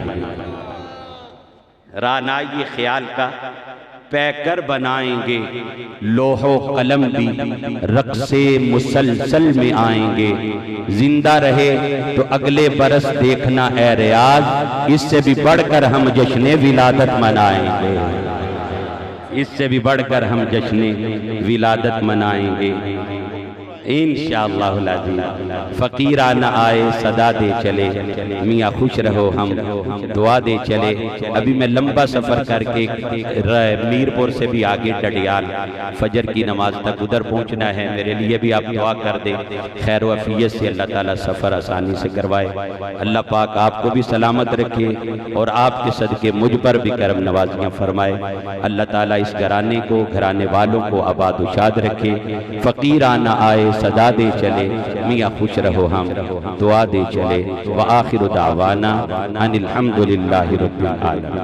رانائی خیال کا پیکر بنائیں گے، لوح و قلم بھی رقص مسلسل میں آئیں گے، زندہ رہے تو اگلے برس دیکھنا اے ریاض، اس سے بھی بڑھ کر ہم جشن ولادت منائیں گے، اس سے بھی بڑھ کر ہم جشن ولادت منائیں گے انشاءاللہ العزیز۔ فقیرانہ آئے صدا دے چلے، میاں خوش رہو ہم دعا دے چلے۔ ابھی میں لمبا سفر کر کے میرپور سے بھی آگے ڈڈیال فجر کی نماز تک ادھر پہنچنا ہے، میرے لیے بھی آپ دعا کر دیں، خیر و عافیت سے اللہ تعالیٰ سفر آسانی سے کروائے، اللہ پاک آپ کو بھی سلامت رکھے اور آپ کے صدقے مجھ پر بھی کرم نوازیاں فرمائے، اللہ تعالیٰ اس گھرانے کو، گھرانے والوں کو آباد و شاد رکھے۔ فقیرانہ آئے صدا دے چلے، میاں خوش رہو ہم دعا دے چلے، وآخر دعوانا ان الحمدللہ رب العالمین۔